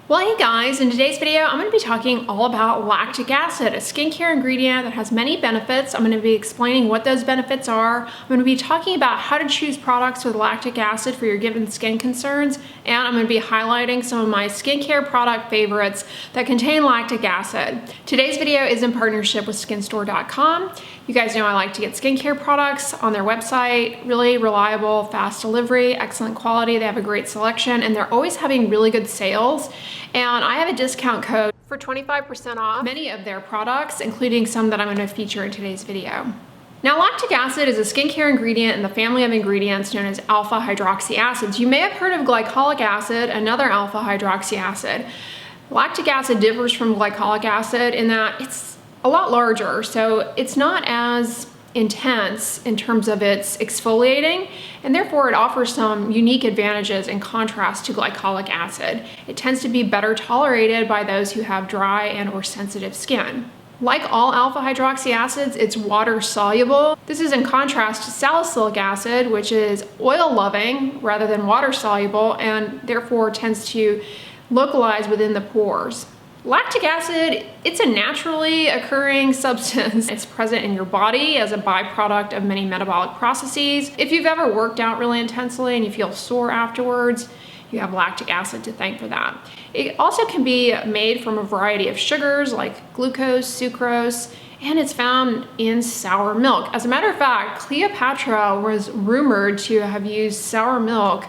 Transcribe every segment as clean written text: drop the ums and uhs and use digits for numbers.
Well, hey guys, in today's video, I'm going to be talking all about lactic acid, a skincare ingredient that has many benefits. I'm going to be explaining what those benefits are. I'm going to be talking about how to choose products with lactic acid for your given skin concerns, and I'm going to be highlighting some of my skincare product favorites that contain lactic acid. Today's video is in partnership with skinstore.com. You guys know I like to get skincare products on their website. Really reliable, fast delivery, excellent quality. They have a great selection, and they're always having really good sales. And I have a discount code for 25% off many of their products, including some that I'm going to feature in today's video. Now, lactic acid is a skincare ingredient in the family of ingredients known as alpha hydroxy acids. You may have heard of glycolic acid, another alpha hydroxy acid. Lactic acid differs from glycolic acid in that it's a lot larger, so it's not as intense in terms of its exfoliating, and therefore it offers some unique advantages in contrast to glycolic acid. It tends to be better tolerated by those who have dry and or sensitive skin. Like all alpha hydroxy acids, it's water soluble. This is in contrast to salicylic acid, which is oil loving rather than water soluble, and therefore tends to localize within the pores. Lactic acid, it's a naturally occurring substance. It's present in your body as a byproduct of many metabolic processes. If you've ever worked out really intensely and you feel sore afterwards, you have lactic acid to thank for that. It also can be made from a variety of sugars like glucose, sucrose, and it's found in sour milk. As a matter of fact, Cleopatra was rumored to have used sour milk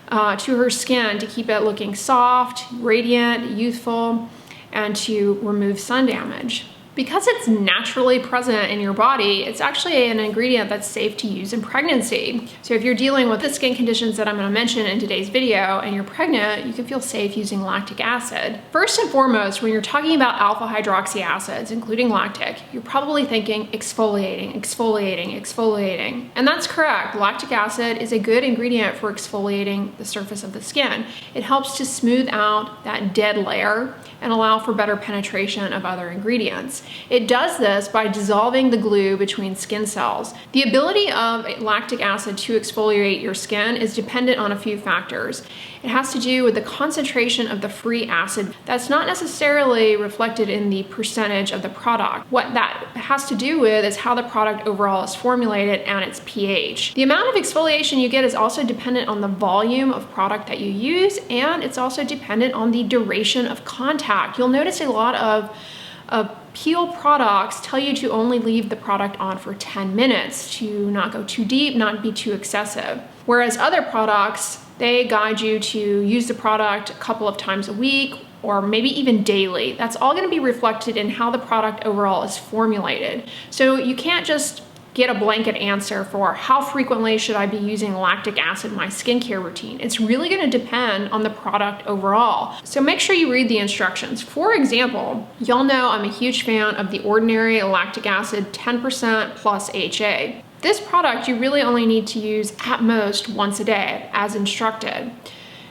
to her skin to keep it looking soft, radiant, youthful, and to remove sun damage. Because it's naturally present in your body, it's actually an ingredient that's safe to use in pregnancy. So if you're dealing with the skin conditions that I'm going to mention in today's video and you're pregnant, you can feel safe using lactic acid. First and foremost, when you're talking about alpha hydroxy acids, including lactic, you're probably thinking exfoliating, exfoliating, exfoliating. And that's correct. Lactic acid is a good ingredient for exfoliating the surface of the skin. It helps to smooth out that dead layer and allow for better penetration of other ingredients. It does this by dissolving the glue between skin cells. The ability of lactic acid to exfoliate your skin is dependent on a few factors. It has to do with the concentration of the free acid. That's not necessarily reflected in the percentage of the product. What that has to do with is how the product overall is formulated and its pH. The amount of exfoliation you get is also dependent on the volume of product that you use, and it's also dependent on the duration of contact. You'll notice a lot of peel products tell you to only leave the product on for 10 minutes to not go too deep, not be too excessive. Whereas other products, they guide you to use the product a couple of times a week or maybe even daily. That's all going to be reflected in how the product overall is formulated. So you can't just get a blanket answer for how frequently should I be using lactic acid in my skincare routine. It's really going to depend on the product overall. So make sure you read the instructions. For example, y'all know I'm a huge fan of the Ordinary Lactic Acid 10% plus HA. This product you really only need to use at most once a day as instructed.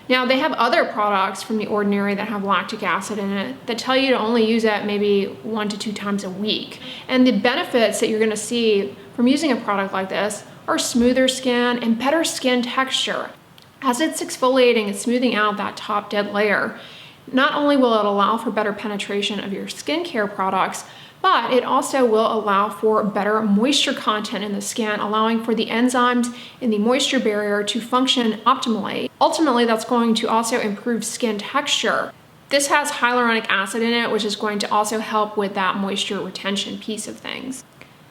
Now, they have other products from the Ordinary that have lactic acid in it that tell you to only use it maybe 1 to 2 times a week. And the benefits that you're going to see from using a product like this are smoother skin and better skin texture. As it's exfoliating and smoothing out that top dead layer, not only will it allow for better penetration of your skincare products, but it also will allow for better moisture content in the skin, allowing for the enzymes in the moisture barrier to function optimally. Ultimately, that's going to also improve skin texture. This has hyaluronic acid in it, which is going to also help with that moisture retention piece of things.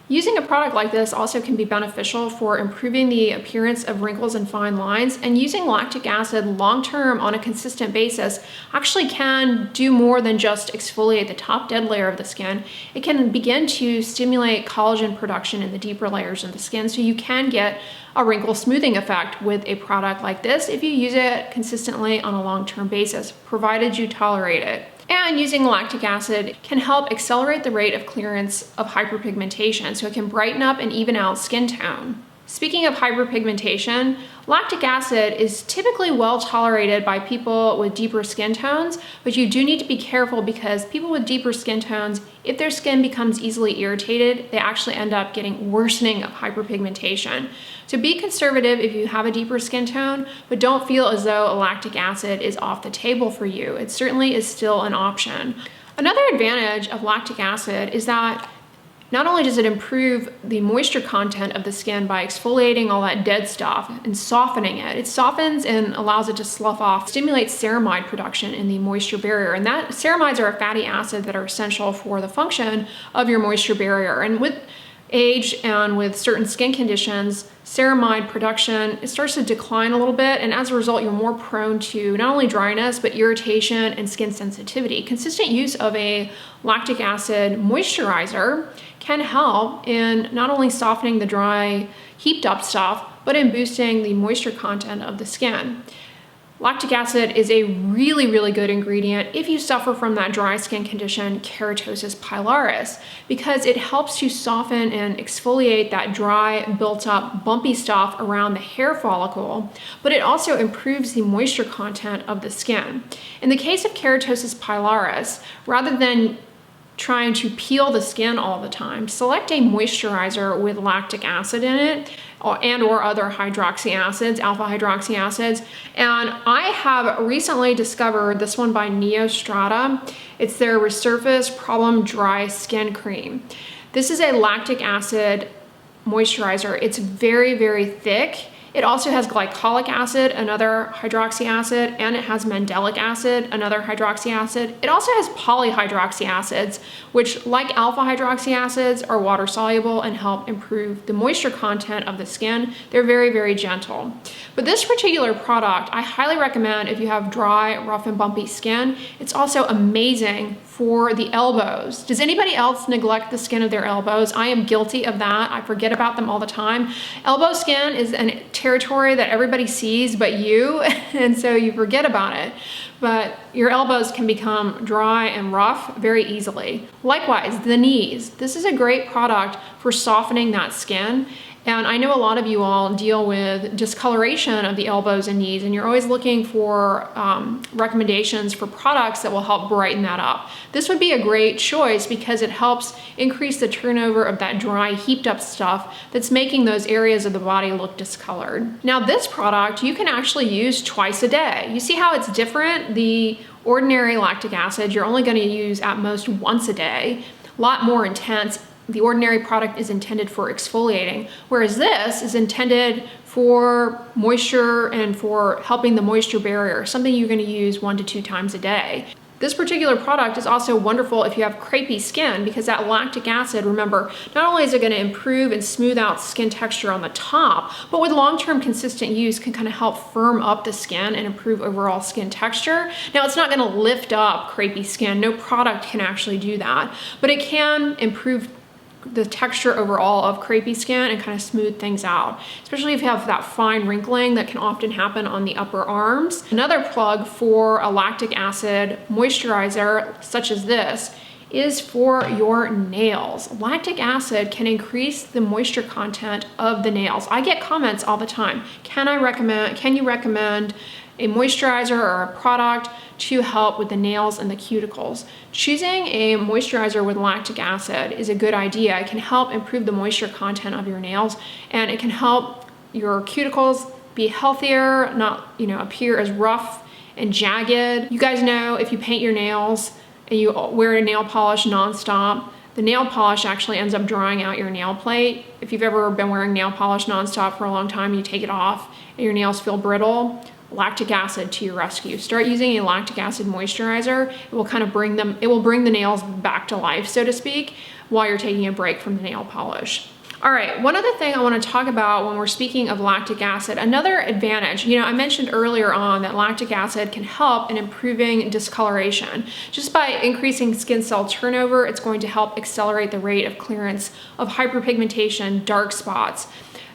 Using a product like this also can be beneficial for improving the appearance of wrinkles and fine lines, and using lactic acid long-term on a consistent basis actually can do more than just exfoliate the top dead layer of the skin. It can begin to stimulate collagen production in the deeper layers of the skin, so you can get a wrinkle smoothing effect with a product like this if you use it consistently on a long-term basis, provided you tolerate it. And using lactic acid can help accelerate the rate of clearance of hyperpigmentation, so it can brighten up and even out skin tone. Speaking of hyperpigmentation, lactic acid is typically well tolerated by people with deeper skin tones, but you do need to be careful because people with deeper skin tones, if their skin becomes easily irritated, they actually end up getting worsening of hyperpigmentation. So be conservative if you have a deeper skin tone, but don't feel as though lactic acid is off the table for you. It certainly is still an option. Another advantage of lactic acid is that not only does it improve the moisture content of the skin by exfoliating all that dead stuff and softening it, it softens and allows it to slough off, stimulates ceramide production in the moisture barrier. And that ceramides are a fatty acid that are essential for the function of your moisture barrier. And with age and with certain skin conditions, ceramide production, it starts to decline a little bit, and as a result, you're more prone to not only dryness, but irritation and skin sensitivity. Consistent use of a lactic acid moisturizer can help in not only softening the dry, heaped up stuff, but in boosting the moisture content of the skin. Lactic acid is a really, really good ingredient if you suffer from that dry skin condition, keratosis pilaris, because it helps to soften and exfoliate that dry, built up, bumpy stuff around the hair follicle, but it also improves the moisture content of the skin. In the case of keratosis pilaris, rather than trying to peel the skin all the time, select a moisturizer with lactic acid in it or other hydroxy acids, alpha hydroxy acids. And I have recently discovered this one by Neostrata. It's their Resurface Problem Dry Skin Cream. This is a lactic acid moisturizer. It's very, very thick. It also has glycolic acid, another hydroxy acid, and it has mandelic acid, another hydroxy acid. It also has polyhydroxy acids, which, like alpha hydroxy acids, are water soluble and help improve the moisture content of the skin. They're very, very gentle. But this particular product, I highly recommend if you have dry, rough and bumpy skin. It's also amazing for the elbows. Does anybody else neglect the skin of their elbows? I am guilty of that. I forget about them all the time. Elbow skin is a territory that everybody sees but you, and so you forget about it. But your elbows can become dry and rough very easily. Likewise, the knees. This is a great product for softening that skin. And I know a lot of you all deal with discoloration of the elbows and knees, and you're always looking for recommendations for products that will help brighten that up. This would be a great choice because it helps increase the turnover of that dry, heaped up stuff that's making those areas of the body look discolored. Now, this product you can actually use twice a day. You see how it's different? The ordinary lactic acid you're only going to use at most once a day, a lot more intense. The ordinary product is intended for exfoliating, whereas this is intended for moisture and for helping the moisture barrier, something you're going to use 1 to 2 times a day. This particular product is also wonderful if you have crepey skin, because that lactic acid, remember, not only is it going to improve and smooth out skin texture on the top, but with long-term consistent use can kind of help firm up the skin and improve overall skin texture. Now, it's not going to lift up crepey skin. No product can actually do that, but it can improve the texture overall of crepey skin and kind of smooth things out, especially if you have that fine wrinkling that can often happen on the upper arms. Another plug for a lactic acid moisturizer such as this is for your nails. Lactic acid can increase the moisture content of the nails. I get comments all the time. Can you recommend a moisturizer or a product to help with the nails and the cuticles? Choosing a moisturizer with lactic acid is a good idea. It can help improve the moisture content of your nails, and it can help your cuticles be healthier, not appear as rough and jagged. You guys know if you paint your nails and you wear a nail polish nonstop, the nail polish actually ends up drying out your nail plate. If you've ever been wearing nail polish nonstop for a long time, you take it off and your nails feel brittle, lactic acid to your rescue. Start using a lactic acid moisturizer. It will kind of bring the nails back to life, so to speak, while you're taking a break from the nail polish. All right, one other thing I want to talk about when we're speaking of lactic acid, another advantage, I mentioned earlier on that lactic acid can help in improving discoloration. Just by increasing skin cell turnover, it's going to help accelerate the rate of clearance of hyperpigmentation, dark spots.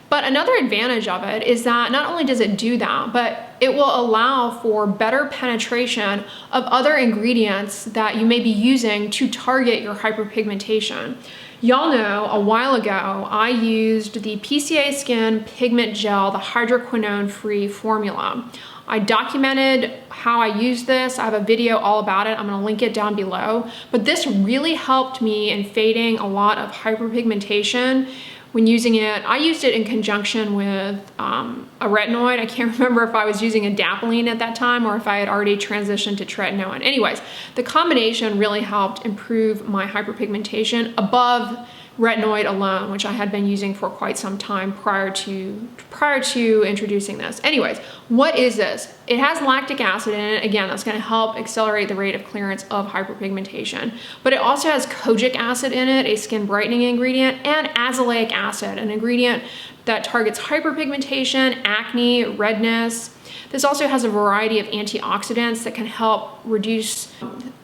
But another advantage of it is that not only does it do that, but it will allow for better penetration of other ingredients that you may be using to target your hyperpigmentation. Y'all know a while ago, I used the PCA Skin Pigment Gel, the hydroquinone-free formula. I documented how I use this. I have a video all about it. I'm gonna link it down below. But this really helped me in fading a lot of hyperpigmentation when using it. I used it in conjunction with a retinoid. I can't remember if I was using a Dappling at that time or if I had already transitioned to tretinoin. Anyways, the combination really helped improve my hyperpigmentation above retinoid alone, which I had been using for quite some time prior to introducing this. Anyways, what is this? It has lactic acid in it. Again, that's going to help accelerate the rate of clearance of hyperpigmentation. But it also has kojic acid in it, a skin brightening ingredient, and azelaic acid, an ingredient that targets hyperpigmentation, acne, redness. This also has a variety of antioxidants that can help reduce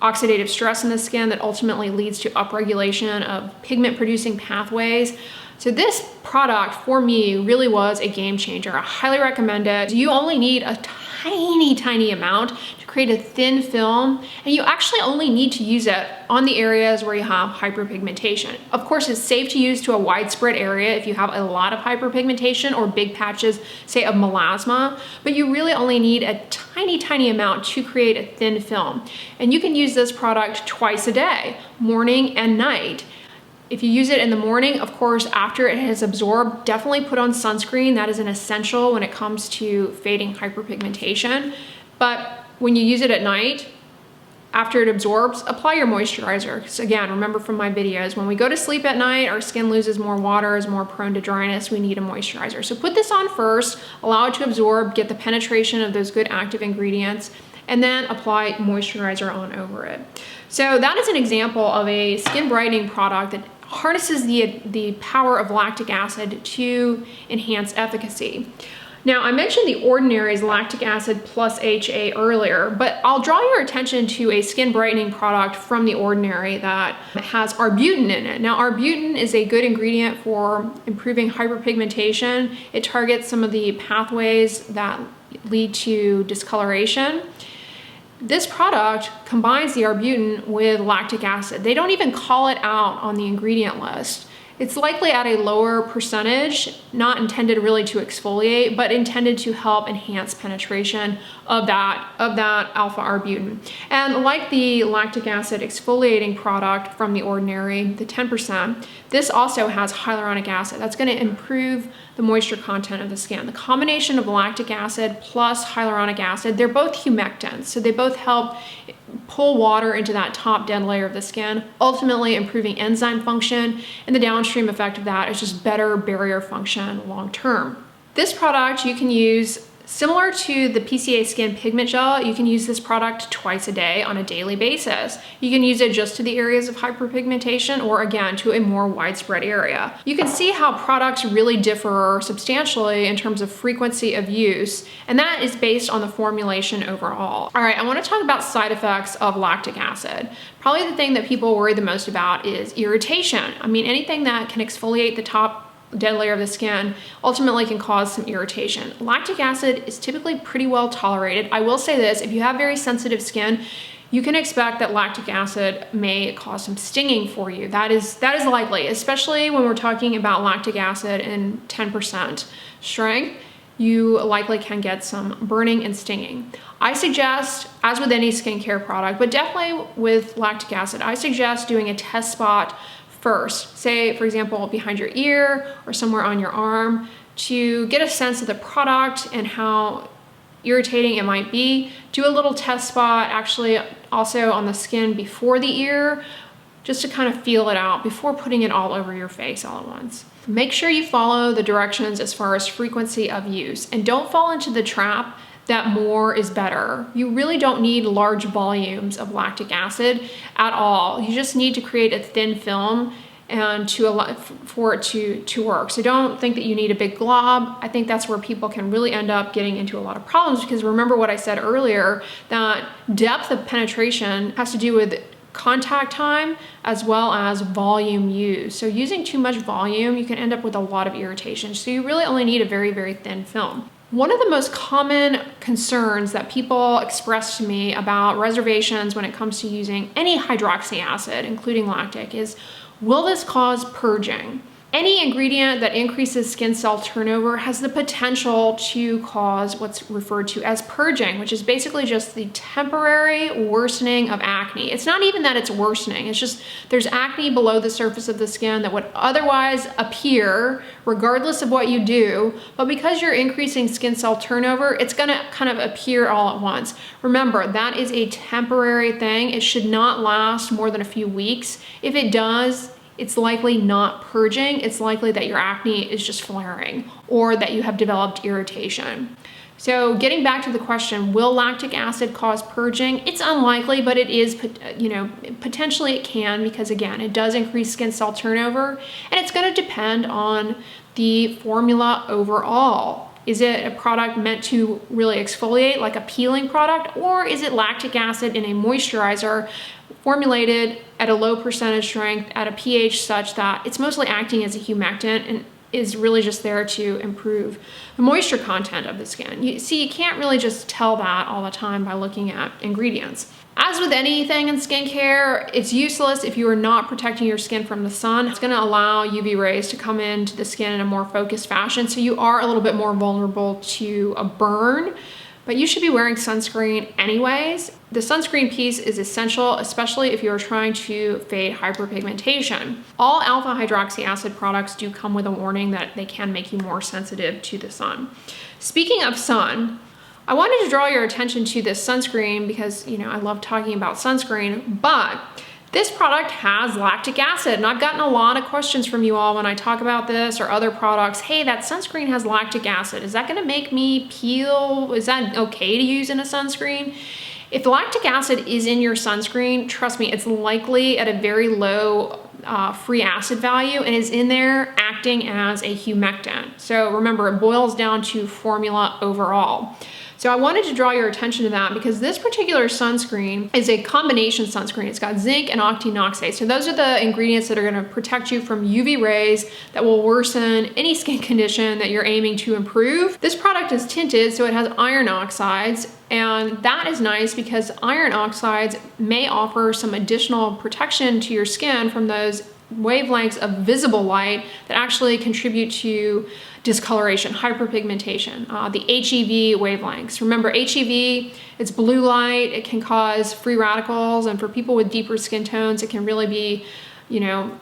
oxidative stress in the skin that ultimately leads to upregulation of pigment producing pathways. So this product for me really was a game changer. I highly recommend it. You only need a tiny amount to create a thin film, and you actually only need to use it on the areas where you have hyperpigmentation. Of course, it's safe to use to a widespread area if you have a lot of hyperpigmentation or big patches, say, of melasma, but you really only need a tiny amount to create a thin film. And you can use this product twice a day, morning and night. If you use it in the morning, of course, after it has absorbed, definitely put on sunscreen. That is an essential when it comes to fading hyperpigmentation. But when you use it at night, after it absorbs, apply your moisturizer. Because again, remember from my videos, when we go to sleep at night, our skin loses more water, is more prone to dryness, we need a moisturizer. So put this on first, allow it to absorb, get the penetration of those good active ingredients, and then apply moisturizer on over it. So that is an example of a skin brightening product that harnesses the power of lactic acid to enhance efficacy. Now, I mentioned The Ordinary's lactic acid plus HA earlier, but I'll draw your attention to a skin brightening product from The Ordinary that has arbutin in it. Now, arbutin is a good ingredient for improving hyperpigmentation. It targets some of the pathways that lead to discoloration. This product combines the arbutin with lactic acid. They don't even call it out on the ingredient list. It's likely at a lower percentage, not intended really to exfoliate, but intended to help enhance penetration of that alpha arbutin. And like the lactic acid exfoliating product from The Ordinary, the 10%, this also has hyaluronic acid. That's going to improve the moisture content of the skin. The combination of lactic acid plus hyaluronic acid, they're both humectants, so they both help pull water into that top dead layer of the skin, ultimately improving enzyme function, and the downstream effect of that is just better barrier function long term. This product you can use similar to the PCA Skin Pigment Gel. You can use this product twice a day on a daily basis. You can use it just to the areas of hyperpigmentation or again to a more widespread area. You can see how products really differ substantially in terms of frequency of use, and that is based on the formulation overall. All right, I want to talk about side effects of lactic acid. Probably the thing that people worry the most about is irritation. I mean, anything that can exfoliate the top dead layer of the skin ultimately can cause some irritation. Lactic acid is typically pretty well tolerated. I will say this, if you have very sensitive skin, you can expect that lactic acid may cause some stinging for you. That is likely, especially when we're talking about lactic acid in 10% strength. You likely can get some burning and stinging. I suggest, as with any skincare product, but definitely with lactic acid, I suggest doing a test spot first, say for example behind your ear or somewhere on your arm, to get a sense of the product and how irritating it might be. Do a little test spot actually also on the skin before the ear, just to kind of feel it out before putting it all over your face all at once. Make sure you follow the directions as far as frequency of use, and don't fall into the trap that more is better. You really don't need large volumes of lactic acid at all. You just need to create a thin film and for it to work. So don't think that you need a big glob. I think that's where people can really end up getting into a lot of problems, because remember what I said earlier, that depth of penetration has to do with contact time as well as volume used. So using too much volume, you can end up with a lot of irritation. So you really only need a very thin film. One of the most common concerns that people express to me about reservations when it comes to using any hydroxy acid, including lactic, is Will this cause purging? Any ingredient that increases skin cell turnover has the potential to cause what's referred to as purging, which is basically just the temporary worsening of acne. It's not even that it's worsening, it's just there's acne below the surface of the skin that would otherwise appear regardless of what you do, but because you're increasing skin cell turnover, it's gonna kind of appear all at once. Remember, that is a temporary thing. It should not last more than a few weeks. If it does, it's likely not purging. It's likely that your acne is just flaring or that you have developed irritation. So getting back to the question, will lactic acid cause purging? It's unlikely, but it is, potentially it can, because again, it does increase skin cell turnover, and it's going to depend on the formula overall. Is it a product meant to really exfoliate, like a peeling product, or is it lactic acid in a moisturizer formulated at a low percentage strength at a pH such that it's mostly acting as a humectant and is really just there to improve the moisture content of the skin? You can't really just tell that all the time by looking at ingredients. As with anything in skincare, it's useless if you are not protecting your skin from the sun. It's gonna allow UV rays to come into the skin in a more focused fashion, so you are a little bit more vulnerable to a burn, but you should be wearing sunscreen anyways. The sunscreen piece is essential, especially if you're trying to fade hyperpigmentation. All alpha hydroxy acid products do come with a warning that they can make you more sensitive to the sun. Speaking of sun, I wanted to draw your attention to this sunscreen because, I love talking about sunscreen, but this product has lactic acid, and I've gotten a lot of questions from you all when I talk about this or other products. Hey, that sunscreen has lactic acid. Is that gonna make me peel? Is that okay to use in a sunscreen? If lactic acid is in your sunscreen, trust me, it's likely at a very low free acid value and is in there acting as a humectant. So remember, it boils down to formula overall. So I wanted to draw your attention to that because this particular sunscreen is a combination sunscreen. It's got zinc and octinoxate. So those are the ingredients that are gonna protect you from UV rays that will worsen any skin condition that you're aiming to improve. This product is tinted, so it has iron oxides, and that is nice because iron oxides may offer some additional protection to your skin from those wavelengths of visible light that actually contribute to discoloration, hyperpigmentation, the HEV wavelengths. Remember, HEV, it's blue light, it can cause free radicals, and for people with deeper skin tones, it can really be,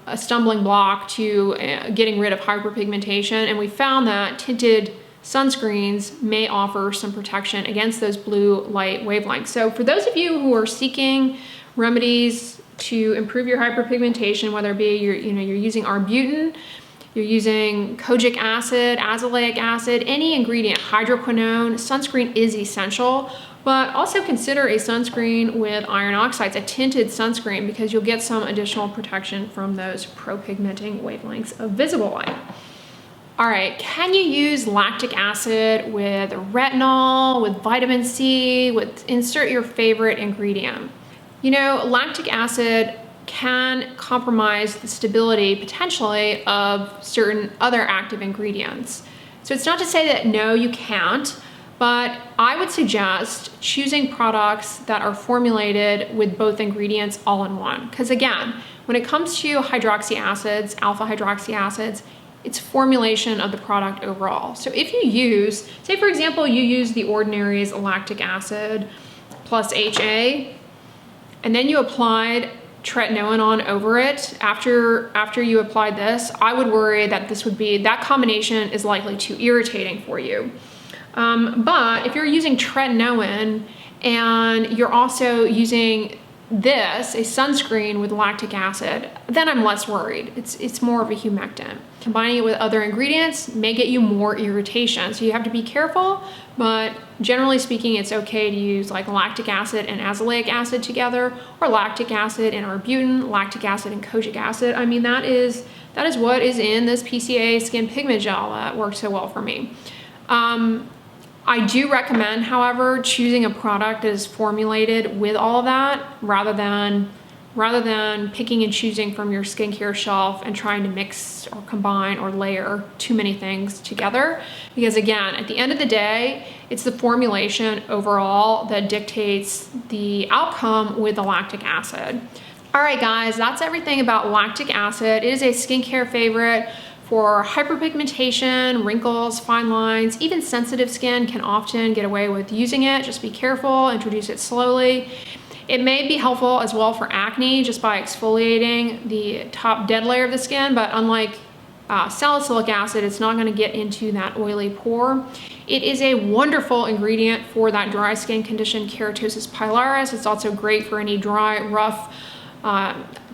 a stumbling block to getting rid of hyperpigmentation. And we found that tinted sunscreens may offer some protection against those blue light wavelengths. So for those of you who are seeking remedies to improve your hyperpigmentation, whether it be you're using arbutin, you're using kojic acid, azelaic acid, any ingredient, hydroquinone, sunscreen is essential, but also consider a sunscreen with iron oxides, a tinted sunscreen, because you'll get some additional protection from those propigmenting wavelengths of visible light. All right, can you use lactic acid with retinol, with vitamin C, insert your favorite ingredient? Lactic acid can compromise the stability potentially of certain other active ingredients. So it's not to say that no, you can't, but I would suggest choosing products that are formulated with both ingredients all in one. Because again, when it comes to hydroxy acids, alpha hydroxy acids, it's formulation of the product overall. So if you use, say for example, you use the Ordinary's lactic acid plus HA, and then you applied tretinoin on over it after you applied this, I would worry that that combination is likely too irritating for you. But if you're using tretinoin and you're also using this, a sunscreen with lactic acid, then I'm less worried. It's more of a humectant. Combining it with other ingredients may get you more irritation, so you have to be careful, but generally speaking, it's okay to use like lactic acid and azelaic acid together, or lactic acid and arbutin, lactic acid and kojic acid. I mean, that is what is in this PCA skin pigment gel that works so well for me. I do recommend, however, choosing a product that is formulated with all of that rather than picking and choosing from your skincare shelf and trying to mix or combine or layer too many things together. Because again, at the end of the day, it's the formulation overall that dictates the outcome with the lactic acid. All right, guys, that's everything about lactic acid. It is a skincare favorite for hyperpigmentation, wrinkles, fine lines. Even sensitive skin can often get away with using it. Just be careful, introduce it slowly. It may be helpful as well for acne just by exfoliating the top dead layer of the skin, but unlike salicylic acid, it's not going to get into that oily pore. It is a wonderful ingredient for that dry skin condition, keratosis pilaris. It's also great for any dry, rough,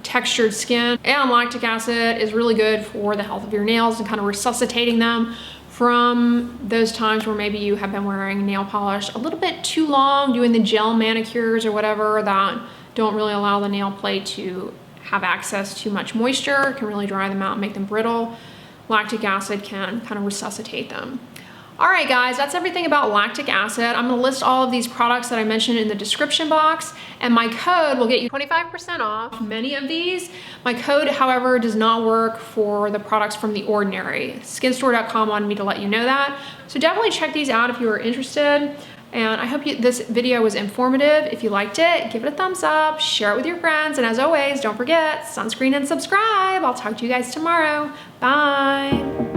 textured skin. And lactic acid is really good for the health of your nails and kind of resuscitating them from those times where maybe you have been wearing nail polish a little bit too long, doing the gel manicures or whatever that don't really allow the nail plate to have access to much moisture. It can really dry them out and make them brittle. Lactic acid can kind of resuscitate them. All right, guys, that's everything about lactic acid. I'm gonna list all of these products that I mentioned in the description box, and my code will get you 25% off many of these. My code, however, does not work for the products from The Ordinary. Skinstore.com wanted me to let you know that. So definitely check these out if you are interested. And I hope this video was informative. If you liked it, give it a thumbs up, share it with your friends, and as always, don't forget, sunscreen and subscribe. I'll talk to you guys tomorrow. Bye.